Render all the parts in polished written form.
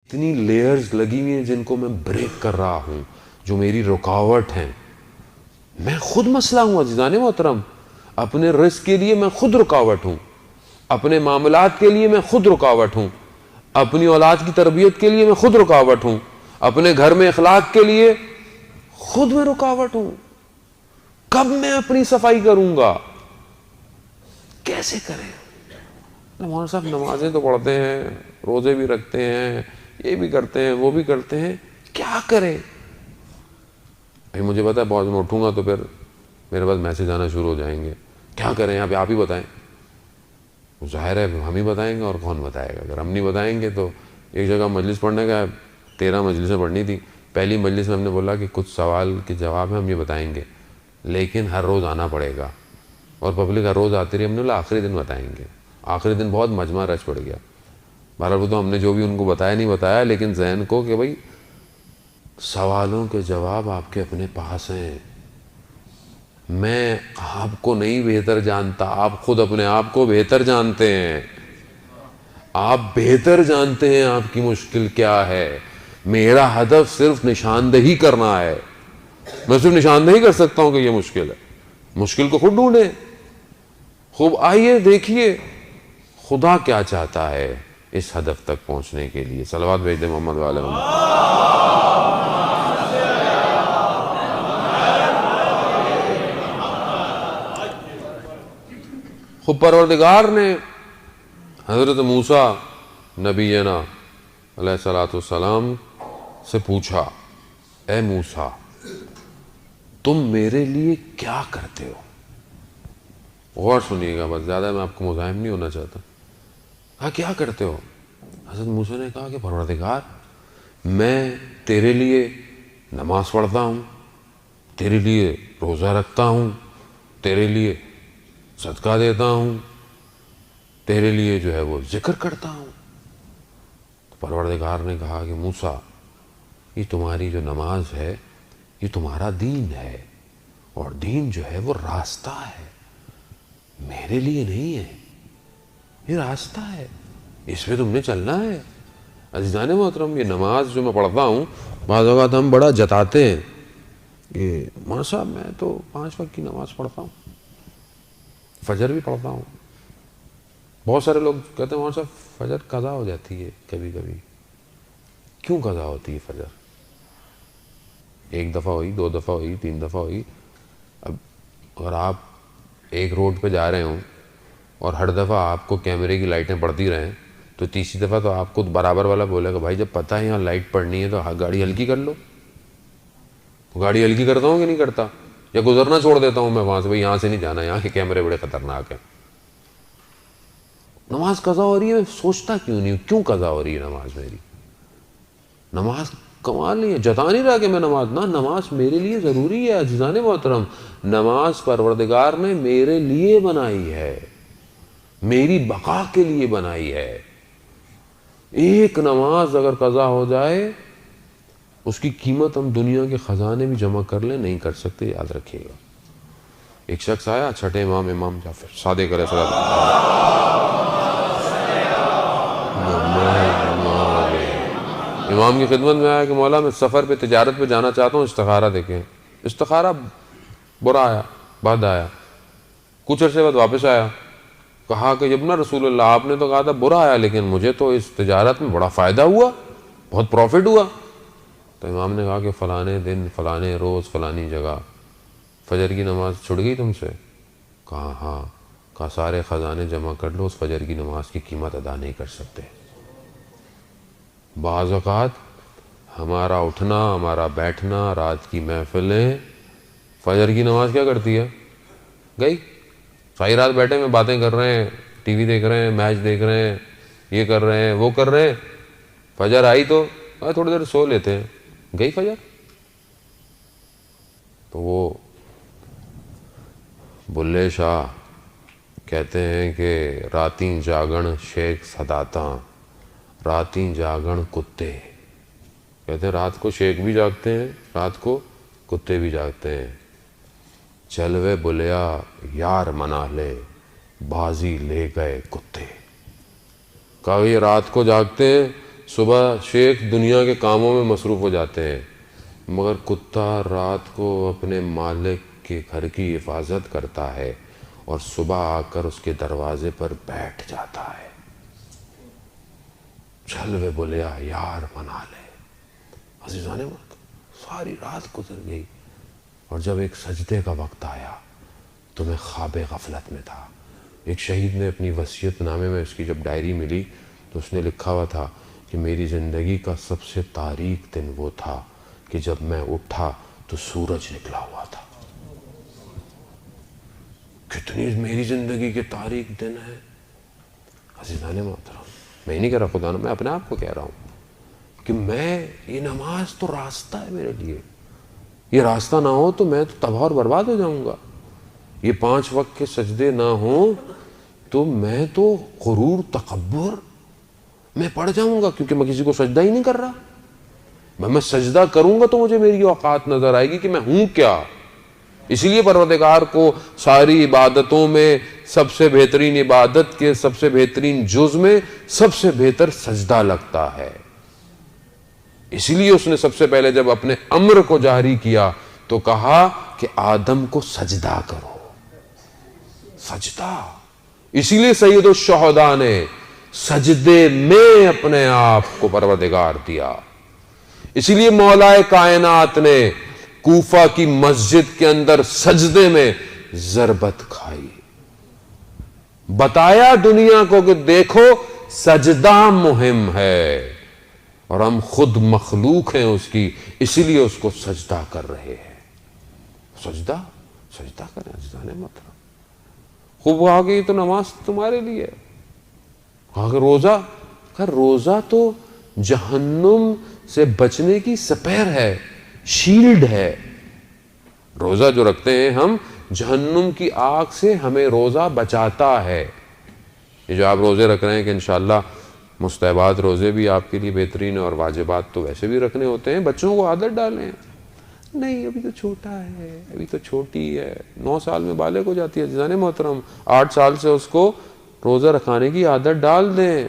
اتنی لیئرز لگی ہوئی ہیں جن کو میں بریک کر رہا ہوں، جو میری رکاوٹ ہیں. میں خود مسئلہ ہوں عزیزان محترم. اپنے رزق کے لیے میں خود رکاوٹ ہوں، اپنے معاملات کے لیے میں خود رکاوٹ ہوں، اپنی اولاد کی تربیت کے لیے میں خود رکاوٹ ہوں، اپنے گھر میں اخلاق کے لیے خود میں رکاوٹ ہوں. کب میں اپنی صفائی کروں گا؟ کیسے کریں؟ مولانا صاحب نمازیں تو پڑھتے ہیں، روزے بھی رکھتے ہیں، یہ بھی کرتے ہیں، وہ بھی کرتے ہیں، کیا کریں؟ مجھے پتا ہے بہت میں اٹھوں گا تو پھر میرے پاس میسج آنا شروع ہو جائیں گے، کیا کریں یہاں پہ آپ ہی بتائیں. ظاہر ہے ہم ہی بتائیں گے، اور کون بتائے گا؟ اگر ہم نہیں بتائیں گے تو ایک جگہ مجلس پڑھنے کا 13 مجلسیں پڑھنی تھی. پہلی مجلس میں ہم نے بولا کہ کچھ سوال کے جواب ہیں ہم یہ بتائیں گے، لیکن ہر روز آنا پڑے گا. اور پبلک ہر روز آتی رہی. ہم نے بولا آخری دن بتائیں گے. آخری دن بہت مجمع رش پڑ گیا. بہرحال وہ تو ہم نے جو بھی ان کو بتایا نہیں بتایا، لیکن ذہن کو کہ بھائی سوالوں کے جواب آپ کے اپنے پاس ہیں. میں آپ کو نہیں بہتر جانتا، آپ خود اپنے آپ کو بہتر جانتے ہیں. آپ بہتر جانتے ہیں آپ کی مشکل کیا ہے. میرا ہدف صرف نشاندہی کرنا ہے. میں صرف نشاندہی کر سکتا ہوں کہ یہ مشکل ہے. مشکل کو خود ڈھونڈیں. خوب آئیے دیکھیے خدا کیا چاہتا ہے اس ہدف تک پہنچنے کے لیے. صلوات بھیج دیں محمد والے محمد. خود پروردگار نے حضرت موسیٰ نبینا علیہ الصلوۃ والسلام سے پوچھا، اے موسیٰ تم میرے لیے کیا کرتے ہو؟ غور سنیے گا، بس زیادہ میں آپ کو مزاحم نہیں ہونا چاہتا. ہاں کیا کرتے ہو؟ حضرت موسیٰ نے کہا کہ پروردگار میں تیرے لیے نماز پڑھتا ہوں، تیرے لیے روزہ رکھتا ہوں، تیرے لیے صدقہ دیتا ہوں، تیرے لیے جو ہے وہ ذکر کرتا ہوں. تو پروردگار نے کہا کہ موسیٰ یہ تمہاری جو نماز ہے یہ تمہارا دین ہے، اور دین جو ہے وہ راستہ ہے، میرے لیے نہیں ہے. یہ راستہ ہے، اس پہ تم نے چلنا ہے. عزیزان محترم یہ نماز جو میں پڑھتا ہوں، بعض اوقات ہم بڑا جتاتے ہیں کہ مولانا صاحب میں تو 5 وقت کی نماز پڑھتا ہوں، فجر بھی پڑھتا ہوں. بہت سارے لوگ کہتے ہیں مولانا صاحب فجر قضا ہو جاتی ہے کبھی کبھی. کیوں قضا ہوتی ہے فجر؟ 1 دفعہ ہوئی، 2 دفعہ ہوئی، 3 دفعہ ہوئی. اب اگر آپ ایک روڈ پہ جا رہے ہوں اور ہر دفعہ آپ کو کیمرے کی لائٹیں پڑتی رہیں تو تیسری دفعہ تو آپ کو برابر والا بولے گا بھائی جب پتہ ہے یہاں لائٹ پڑنی ہے تو گاڑی ہلکی کر لو. تو گاڑی ہلکی کرتا ہوں کہ نہیں کرتا؟ یا گزرنا چھوڑ دیتا ہوں میں وہاں سے، بھائی یہاں سے نہیں جانا، یہاں کے کیمرے بڑے خطرناک ہیں. نماز قضا ہو رہی ہے، سوچتا کیوں نہیں کیوں قضا ہو رہی ہے نماز میری؟ نماز کمال نہیں ہے، جتا نہیں رہا کہ میں نماز، نہ نماز میرے لیے ضروری ہے. عزیزان محترم نماز پروردگار نے میرے لیے بنائی ہے، میری بقا کے لیے بنائی ہے. ایک نماز اگر قضا ہو جائے اس کی قیمت ہم دنیا کے خزانے بھی جمع کر لیں نہیں کر سکتے، یاد رکھیے گا. ایک شخص آیا، چھٹے امام جعفر صادق علیہ السلام، امام کی خدمت میں آیا کہ مولا میں سفر پہ تجارت پہ جانا چاہتا ہوں، استخارہ دیکھیں. استخارہ برا آیا، بد آیا. کچھ عرصے بعد واپس آیا، کہا کہ ابن رسول اللہ آپ نے تو کہا تھا برا آیا، لیکن مجھے تو اس تجارت میں بڑا فائدہ ہوا، بہت پروفٹ ہوا. تو امام نے کہا کہ فلانے دن فلانے روز فلانی جگہ فجر کی نماز چھوٹ گئی تم سے؟ کہا ہاں. کہا سارے خزانے جمع کر لو، اس فجر کی نماز کی قیمت ادا نہیں کر سکتے. بعض اوقات ہمارا اٹھنا، ہمارا بیٹھنا، رات کی محفلیں فجر کی نماز کیا کرتی ہے؟ گئی. ساری رات بیٹھے میں باتیں کر رہے ہیں، ٹی وی دیکھ رہے ہیں، میچ دیکھ رہے ہیں، یہ کر رہے ہیں وہ کر رہے ہیں. فجر آئی تو تھوڑی دیر سو لیتے ہیں، گئی فجر. تو وہ بلے شاہ کہتے ہیں کہ راتیں جاگن شیخ صداتاں، راتیں جاگن کتے. کہتے ہیں رات کو شیخ بھی جاگتے ہیں، رات کو کتے بھی جاگتے ہیں. چلوے بلیا یار منا لے، بازی لے گئے کتے. کہا یہ رات کو جاگتے ہیں، صبح شیخ دنیا کے کاموں میں مصروف ہو جاتے ہیں، مگر کتا رات کو اپنے مالک کے گھر کی حفاظت کرتا ہے اور صبح آ کر اس کے دروازے پر بیٹھ جاتا ہے۔ چل وے بولیا یار بنا لے۔ عزیزان وقت ساری رات گزر گئی، اور جب ایک سجدے کا وقت آیا تو میں خواب غفلت میں تھا۔ ایک شہید نے اپنی وصیت نامے میں، اس کی جب ڈائری ملی تو اس نے لکھا ہوا تھا کہ میری زندگی کا سب سے تاریک دن وہ تھا کہ جب میں اٹھا تو سورج نکلا ہوا تھا۔ کتنی میری زندگی کے تاریک دن ہے عزیزان محترم۔ میں نہیں کہہ رہا خدا نے، میں اپنے آپ کو کہہ رہا ہوں کہ میں یہ نماز تو راستہ ہے میرے لیے، یہ راستہ نہ ہو تو میں تو تباہ اور برباد ہو جاؤں گا۔ یہ 5 وقت کے سجدے نہ ہوں تو میں تو غرور تکبر میں پڑ جاؤں گا، کیونکہ میں کسی کو سجدہ ہی نہیں کر رہا۔ میں سجدہ کروں گا تو مجھے میری اوقات نظر آئے گی کہ میں ہوں کیا۔ اسی لیے پروردگار کو ساری عبادتوں میں سب سے بہترین عبادت کے سب سے بہترین جز میں سب سے بہتر سجدہ لگتا ہے۔ اسی لیے اس نے سب سے پہلے جب اپنے امر کو جاری کیا تو کہا کہ آدم کو سجدہ کرو، سجدہ۔ اسی لیے سید الشہداء نے سجدے میں اپنے آپ کو پروردگار دیا۔ اسی لیے مولا کائنات نے کوفہ کی مسجد کے اندر سجدے میں ضربت کھائی، بتایا دنیا کو کہ دیکھو سجدہ مہم ہے، اور ہم خود مخلوق ہیں اس کی، اسی لیے اس کو سجدہ کر رہے ہیں۔ سجدہ کریں عزیزان محترم۔ خوب کہا کہ یہ تو نماز تمہارے لیے ہے، کہا کہ روزہ تو جہنم سے بچنے کی سپیر ہے، شیلڈ ہے۔ روزہ جو رکھتے ہیں ہم، جہنم کی آگ سے ہمیں روزہ بچاتا ہے۔ یہ جو آپ روزے رکھ رہے ہیں کہ انشاءاللہ مستحبات روزے بھی آپ کے لیے بہترین ہے، اور واجبات تو ویسے بھی رکھنے ہوتے ہیں، بچوں کو عادت ڈالیں۔ نہیں ابھی تو چھوٹا ہے، ابھی تو چھوٹی ہے، 9 سال میں بالغ ہو جاتی ہے عزیزان محترم، 8 سال سے اس کو روزہ رکھانے کی عادت ڈال دیں۔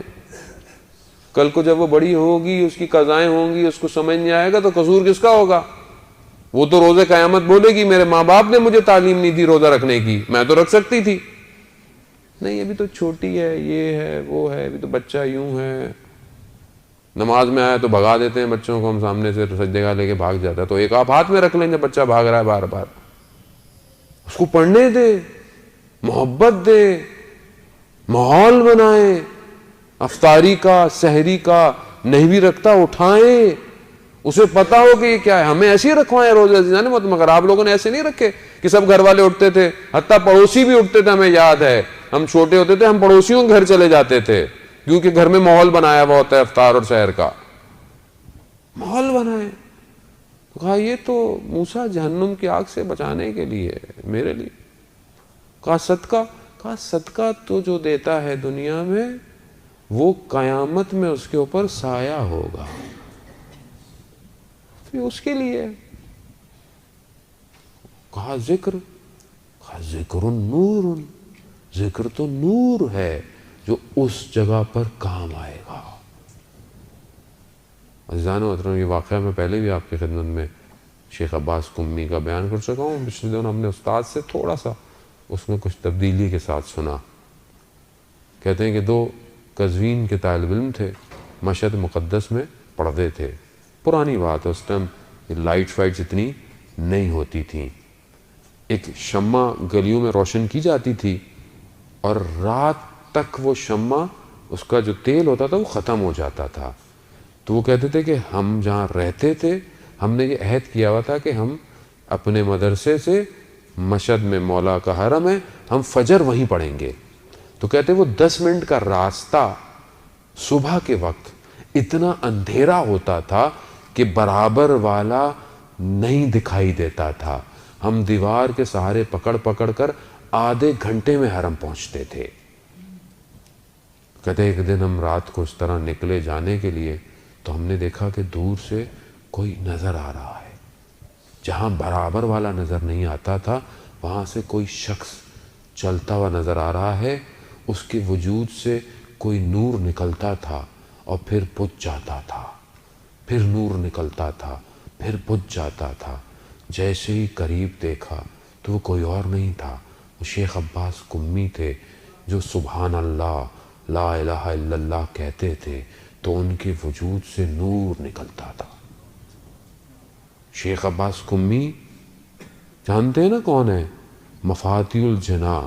کل کو جب وہ بڑی ہوگی، اس کی قضائیں ہوں گی، اس کو سمجھ نہیں آئے گا تو قصور کس کا ہوگا؟ وہ تو روزے قیامت بولے گی میرے ماں باپ نے مجھے تعلیم نہیں دی روزہ رکھنے کی، میں تو رکھ سکتی تھی۔ نہیں ابھی تو چھوٹی ہے، یہ ہے وہ ہے، ابھی تو بچہ یوں ہے۔ نماز میں آیا تو بھگا دیتے ہیں بچوں کو ہم، سامنے سے سجدے گاہ لے کے بھاگ جاتا ہے، تو ایک آپ ہاتھ میں رکھ لیں جب بچہ بھاگ رہا ہے بار بار، اس کو پڑھنے دے، محبت دے، ماحول بنائیں، افطاری کا سحری کا نہیں بھی رکھتا اٹھائیں، اسے پتا ہو کہ یہ کیا ہے۔ ہمیں ایسے ہی رکھوائیں روزے عزیزان محترم، مگر آپ لوگوں نے ایسے نہیں رکھے کہ سب گھر والے اٹھتے تھے، حتیٰ پڑوسی بھی اٹھتے تھے۔ ہمیں یاد ہے ہم چھوٹے ہوتے تھے، ہم پڑوسیوں کے گھر چلے جاتے تھے، کیونکہ گھر میں ماحول بنایا ہوا ہوتا ہے افطار اور سحر کا۔ ماحول بنائے تو کہا یہ تو موسیٰ جہنم کی آگ سے بچانے کے لیے میرے لیے۔ کہا صدقہ تو جو دیتا ہے دنیا میں وہ قیامت میں اس کے اوپر سایہ ہوگا، پھر اس کے لیے۔ کہا ذکر نور، ذکر تو نور ہے جو اس جگہ پر کام آئے گا۔ عزیزان محترم، یہ واقعہ میں پہلے بھی آپ کی خدمت میں شیخ عباس قمی کا بیان کر چکا ہوں۔ پچھلے دن ہم نے استاد سے تھوڑا سا اس میں کچھ تبدیلی کے ساتھ سنا۔ کہتے ہیں کہ 2 قزوین کے طالب علم تھے، مشہد مقدس میں پڑھتے تھے۔ پرانی بات ہے، اس ٹائم لائٹ فائٹس اتنی نہیں ہوتی تھیں۔ ایک شمع گلیوں میں روشن کی جاتی تھی، اور رات تک وہ شمع، اس کا جو تیل ہوتا تھا وہ ختم ہو جاتا تھا۔ تو وہ کہتے تھے کہ ہم جہاں رہتے تھے ہم نے یہ عہد کیا ہوا تھا کہ ہم اپنے مدرسے سے، مشہد میں مولا کا حرم ہے، ہم فجر وہیں پڑھیں گے۔ تو کہتے وہ 10 منٹ کا راستہ صبح کے وقت اتنا اندھیرا ہوتا تھا کہ برابر والا نہیں دکھائی دیتا تھا، ہم دیوار کے سہارے پکڑ کر آدھے گھنٹے میں حرم پہنچتے تھے۔ کہتے ایک دن ہم رات کو اس طرح نکلے جانے کے لیے تو ہم نے دیکھا کہ دور سے کوئی نظر آ رہا ہے، جہاں برابر والا نظر نہیں آتا تھا وہاں سے کوئی شخص چلتا ہوا نظر آ رہا ہے، اس کے وجود سے کوئی نور نکلتا تھا، اور پھر بجھ جاتا تھا، پھر نور نکلتا تھا، پھر بجھ جاتا تھا۔ جیسے ہی قریب دیکھا تو وہ کوئی اور نہیں تھا، وہ شیخ عباس قمی تھے، جو سبحان اللہ لا الہ الا اللہ کہتے تھے تو ان کے وجود سے نور نکلتا تھا۔ شیخ عباس قمی جانتے ہیں نا کون ہے؟ مفاتیح الجناح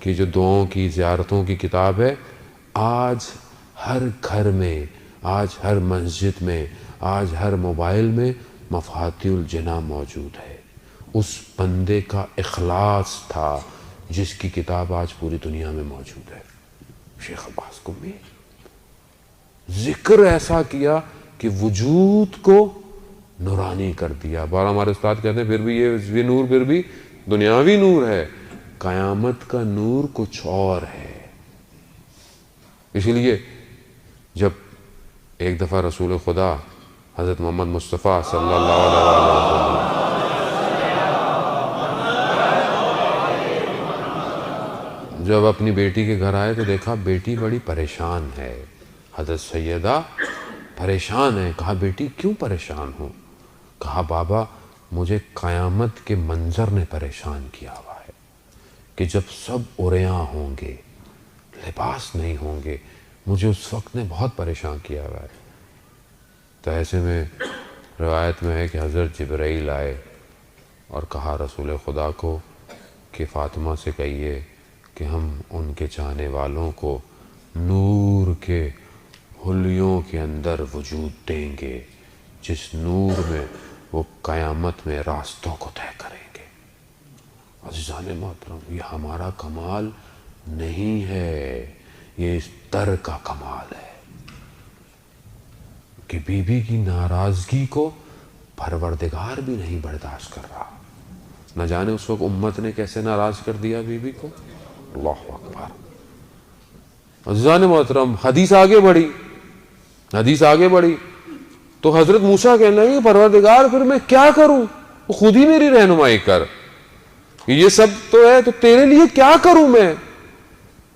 کی جو دعاؤں کی زیارتوں کی کتاب ہے، آج ہر گھر میں، آج ہر مسجد میں، آج ہر موبائل میں مفاتیح الجناح موجود ہے۔ اس بندے کا اخلاص تھا جس کی کتاب آج پوری دنیا میں موجود ہے، شیخ عباس قمی۔ ذکر ایسا کیا کہ وجود کو نورانی کر دیا۔ بار ہمارے استاد کہتے ہیں پھر بھی یہ نور پھر بھی دنیاوی نور ہے، قیامت کا نور کچھ اور ہے۔ اسی لیے جب ایک دفعہ رسول خدا حضرت محمد مصطفیٰ صلی اللہ علیہ وسلم جب اپنی بیٹی کے گھر آئے تو دیکھا بیٹی بڑی پریشان ہے، حضرت سیدہ پریشان ہے۔ کہا بیٹی کیوں پریشان ہو؟ کہا بابا مجھے قیامت کے منظر نے پریشان کیا ہوا ہے کہ جب سب عریاں ہوں گے، لباس نہیں ہوں گے، مجھے اس وقت نے بہت پریشان کیا ہوا ہے۔ تو ایسے میں روایت میں ہے کہ حضرت جبرائیل آئے اور کہا رسول خدا کو کہ فاطمہ سے کہیے کہ ہم ان کے چاہنے والوں کو نور کے حلیوں کے اندر وجود دیں گے، جس نور میں وہ قیامت میں راستوں کو طے کریں گے۔ عزیزان محترم، یہ ہمارا کمال نہیں ہے، یہ اس در کا کمال ہے کہ بی بی کی ناراضگی کو پروردگار بھی نہیں برداشت کر رہا۔ نہ جانے اس وقت امت نے کیسے ناراض کر دیا بی بی کو۔ اللہ اکبر۔ عزیزان محترم، حدیث آگے بڑھی تو حضرت موسیٰ کہنے لگے پروردگار پھر میں کیا کروں؟ خود ہی میری رہنمائی کر، یہ سب تو ہے تو تیرے لیے کیا کروں میں؟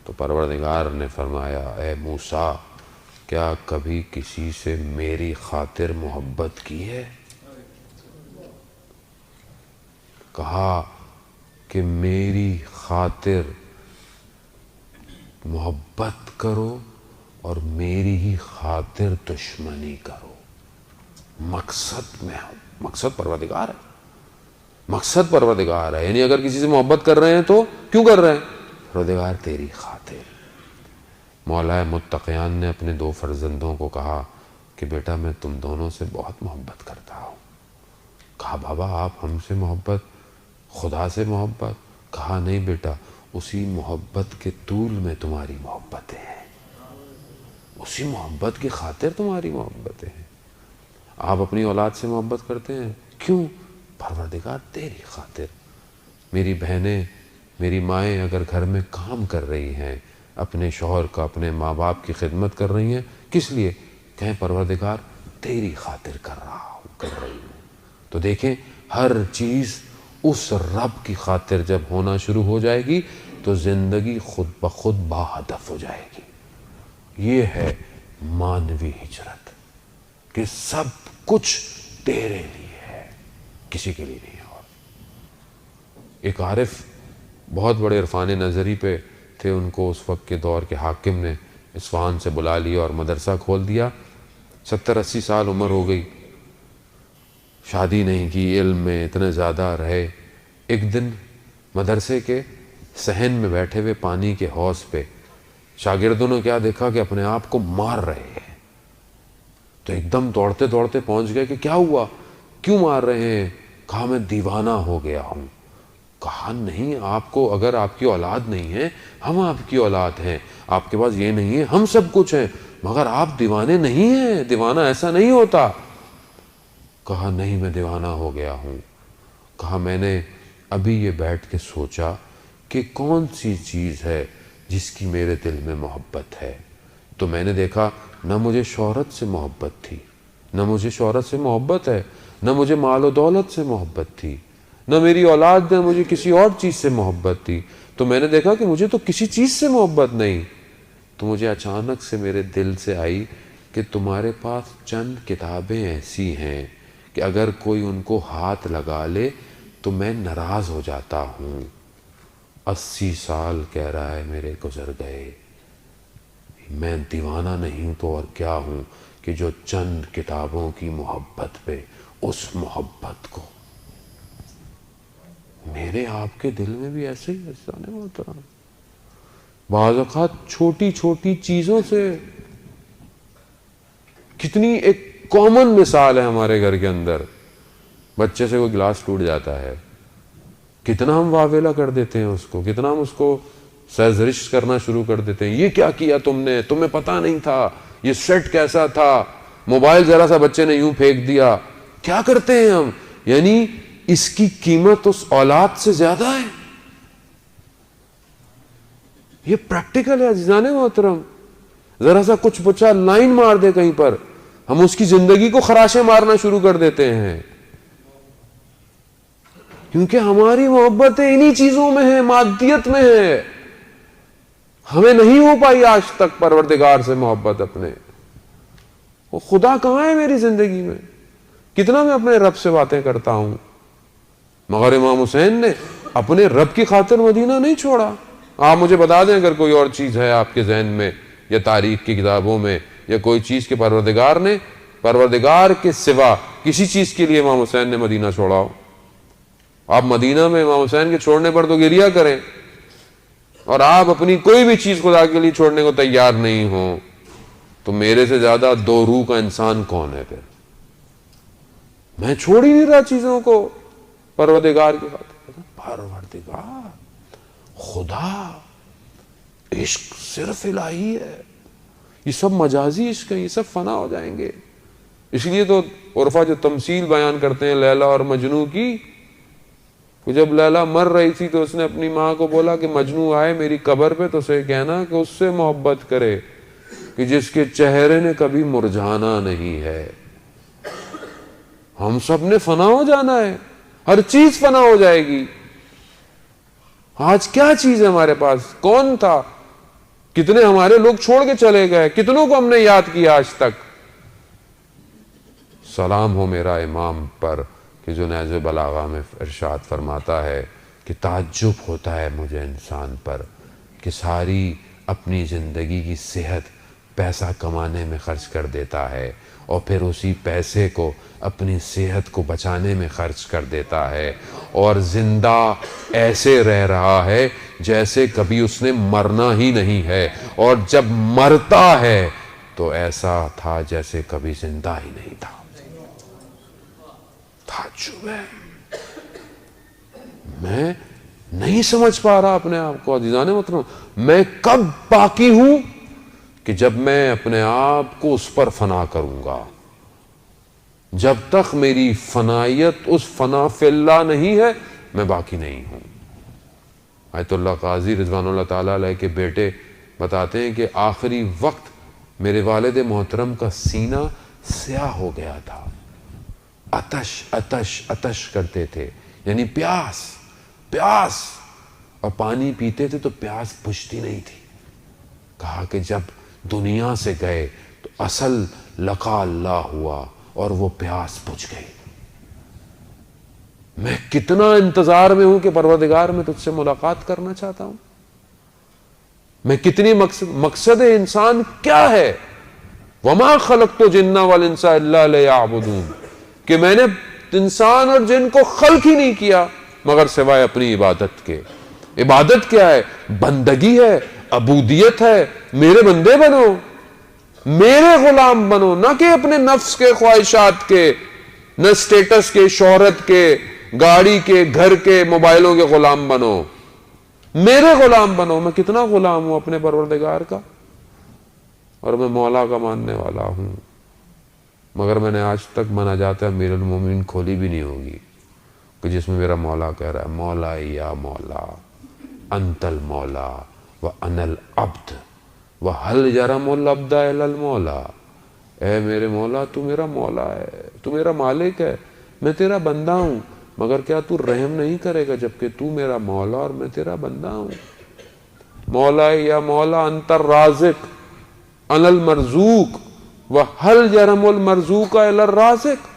تو پروردگار نے فرمایا اے موسیٰ کیا کبھی کسی سے میری خاطر محبت کی ہے؟ کہا کہ میری خاطر محبت کرو اور میری ہی خاطر دشمنی کرو۔ مقصد پروردگار ہے، یعنی اگر کسی سے محبت کر رہے ہیں تو کیوں کر رہے ہیں؟ پروردگار تیری خاطر۔ مولا متقیان نے اپنے 2 فرزندوں کو کہا کہ بیٹا میں تم دونوں سے بہت محبت کرتا ہوں۔ کہا بابا آپ ہم سے محبت، خدا سے محبت؟ کہا نہیں بیٹا، اسی محبت کے طول میں تمہاری محبتیں ہیں، اسی محبت کی خاطر تمہاری محبتیں ہیں۔ آپ اپنی اولاد سے محبت کرتے ہیں کیوں؟ پروردگار تیری خاطر۔ میری بہنیں، میری مائیں اگر گھر میں کام کر رہی ہیں، اپنے شوہر کا، اپنے ماں باپ کی خدمت کر رہی ہیں، کس لیے؟ کہیں پروردگار تیری خاطر کر رہی ہوں۔ تو دیکھیں ہر چیز اس رب کی خاطر جب ہونا شروع ہو جائے گی تو زندگی خود بخود باہدف ہو جائے گی۔ یہ ہے مانوی ہجرت کہ سب کچھ تیرے لیے ہے، کسی کے لیے نہیں۔ اور ایک عارف بہت بڑے عرفان نظری پہ تھے، ان کو اس وقت کے دور کے حاکم نے اصفہان سے بلا لیا اور مدرسہ کھول دیا۔ 70-80 سال عمر ہو گئی، شادی نہیں کی، علم میں اتنے زیادہ رہے۔ ایک دن مدرسے کے صحن میں بیٹھے ہوئے پانی کے حوض پہ شاگردوں نے کیا دیکھا کہ اپنے آپ کو مار رہے ہیں۔ تو ایک دم دوڑتے دوڑتے پہنچ گئے کہ کیا ہوا، کیوں مار رہے ہیں؟ کہا میں دیوانہ ہو گیا ہوں۔ کہا نہیں، آپ کو اگر آپ کی اولاد نہیں ہے، ہم آپ کی اولاد ہیں، آپ کے پاس یہ نہیں ہے، ہم سب کچھ ہیں، مگر آپ دیوانے نہیں ہیں، دیوانہ ایسا نہیں ہوتا۔ کہا نہیں میں دیوانہ ہو گیا ہوں۔ کہا میں نے ابھی یہ بیٹھ کے سوچا کہ کون سی چیز ہے جس کی میرے دل میں محبت ہے، تو میں نے دیکھا نہ مجھے شہرت سے محبت تھی، نہ مجھے شہرت سے محبت ہے، نہ مجھے مال و دولت سے محبت تھی، نہ میری اولاد نے مجھے کسی اور چیز سے محبت تھی۔ تو میں نے دیکھا کہ مجھے تو کسی چیز سے محبت نہیں۔ تو مجھے اچانک سے میرے دل سے آئی کہ تمہارے پاس چند کتابیں ایسی ہیں کہ اگر کوئی ان کو ہاتھ لگا لے تو میں ناراض ہو جاتا ہوں. 80 سال کہہ رہا ہے میرے گزر گئے، میں دیوانہ نہیں ہوں تو اور کیا ہوں کہ جو چند کتابوں کی محبت پہ اس محبت کو. میرے آپ کے دل میں بھی ایسے ہی عزیزان محترم بعض اوقات چھوٹی چھوٹی چیزوں سے، کتنی ایک کامن مثال ہے ہمارے گھر کے اندر، بچے سے کوئی گلاس ٹوٹ جاتا ہے، کتنا ہم واویلا کر دیتے ہیں اس کو، کتنا ہم اس کو سرزنش کرنا شروع کر دیتے ہیں. یہ کیا کیا تم نے، تمہیں پتا نہیں تھا، یہ سیٹ کیسا تھا، موبائل ذرا سا بچے نے یوں پھینک دیا. کیا کرتے ہیں ہم؟ یعنی اس کی قیمت اس اولاد سے زیادہ ہے. یہ پریکٹیکل ہے عزیزان محترم. ذرا سا کچھ بچہ لائن مار دے کہیں پر، ہم اس کی زندگی کو خراشیں مارنا شروع کر دیتے ہیں، کیونکہ ہماری محبتیں انہی چیزوں میں ہیں، مادیت میں ہے. ہمیں نہیں ہو پائی آج تک پروردگار سے محبت اپنے. وہ خدا کہاں ہے میری زندگی میں؟ کتنا میں اپنے رب سے باتیں کرتا ہوں، مگر امام حسین نے اپنے رب کی خاطر مدینہ نہیں چھوڑا. آپ مجھے بتا دیں اگر کوئی اور چیز ہے آپ کے ذہن میں یا تاریخ کی کتابوں میں، یا کوئی چیز کے پروردگار کے سوا کسی چیز کے لیے امام حسین نے مدینہ چھوڑا ہو. آپ مدینہ میں امام حسین کے چھوڑنے پر تو گریہ کریں، اور آپ اپنی کوئی بھی چیز خدا کے لیے چھوڑنے کو تیار نہیں ہوں، تو میرے سے زیادہ دو روح کا انسان کون ہے پھر؟ میں چھوڑ ہی نہیں رہا چیزوں کو پروردگار کی خاطر. پروردگار، خدا، عشق صرف الہی ہے. یہ سب مجازی عشق ہے، یہ سب فنا ہو جائیں گے. اس لیے تو عرفا جو تمثیل بیان کرتے ہیں لیلا اور مجنو کی، کہ جب لیلا مر رہی تھی تو اس نے اپنی ماں کو بولا کہ مجنو آئے میری قبر پہ تو اسے کہنا کہ اس سے محبت کرے کہ جس کے چہرے نے کبھی مرجھانا نہیں ہے. ہم سب نے فنا ہو جانا ہے، ہر چیز فنا ہو جائے گی. آج کیا چیز ہے ہمارے پاس؟ کون تھا؟ کتنے ہمارے لوگ چھوڑ کے چلے گئے، کتنوں کو ہم نے یاد کیا آج تک. سلام ہو میرا امام پر کہ جو نہج بلاغہ میں ارشاد فرماتا ہے کہ تعجب ہوتا ہے مجھے انسان پر کہ ساری اپنی زندگی کی صحت پیسہ کمانے میں خرچ کر دیتا ہے، اور پھر اسی پیسے کو اپنی صحت کو بچانے میں خرچ کر دیتا ہے، اور زندہ ایسے رہ رہا ہے جیسے کبھی اس نے مرنا ہی نہیں ہے، اور جب مرتا ہے تو ایسا تھا جیسے کبھی زندہ ہی نہیں تھا. تعجب ہے. میں نہیں سمجھ پا رہا اپنے آپ کو عزیزان محترم. میں کب باقی ہوں کہ جب میں اپنے آپ کو اس پر فنا کروں گا. جب تک میری فنائیت اس فنا فی اللہ نہیں ہے میں باقی نہیں ہوں. آیت اللہ قاضی رضوان اللہ تعالیٰ علیہ کے بیٹے بتاتے ہیں کہ آخری وقت میرے والد محترم کا سینہ سیاہ ہو گیا تھا. اتش اتش اتش کرتے تھے، یعنی پیاس پیاس، اور پانی پیتے تھے تو پیاس بجھتی نہیں تھی. کہا کہ جب دنیا سے گئے تو اصل لقاء اللہ ہوا اور وہ پیاس بجھ گئی. میں کتنا انتظار میں ہوں کہ پروردگار میں تجھ سے ملاقات کرنا چاہتا ہوں. میں کتنی مقصد انسان کیا ہے؟ وما خلقت الجن والانس الا لیعبدون، کہ میں نے انسان اور جن کو خلق ہی نہیں کیا مگر سوائے اپنی عبادت کے. عبادت کیا ہے؟ بندگی ہے، عبودیت ہے. میرے بندے بنو، میرے غلام بنو، نہ کہ اپنے نفس کے خواہشات کے، نہ سٹیٹس کے، شہرت کے، گاڑی کے، گھر کے، موبائلوں کے غلام بنو. میرے غلام بنو. میں کتنا غلام ہوں اپنے پروردگار کا، اور میں مولا کا ماننے والا ہوں. مگر میں نے آج تک مناجات امیر المومنین کھولی بھی نہیں ہوگی کہ جس میں میرا مولا کہہ رہا ہے مولا یا مولا انت المولا وانا العبد وهل يرم العبد الا المولا. اے میرے مولا تو میرا مولا ہے، تو میرا مالک ہے، میں تیرا بندہ ہوں، مگر کیا تو رحم نہیں کرے گا جبکہ تو میرا مولا اور میں تیرا بندہ ہوں. مولا یا مولا انت الرازق انا المرزوق وَهَلْ يَرْمُ الْمَرْزُوقَ إِلَى الرَّازِقِ،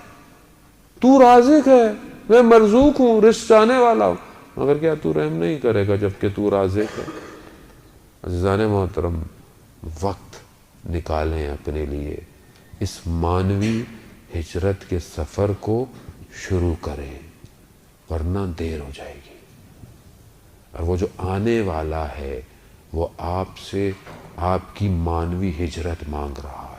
تو رازق ہے، میں مرزوق ہوں، رزق چاہنے والا ہوں، مگر کیا تو رحم نہیں کرے گا جبکہ تو رازق ہے؟ عزیزان محترم، وقت نکالیں اپنے لیے، اس مانوی ہجرت کے سفر کو شروع کریں، ورنہ دیر ہو جائے گی۔ اور وہ جو آنے والا ہے وہ آپ سے آپ کی مانوی ہجرت مانگ رہا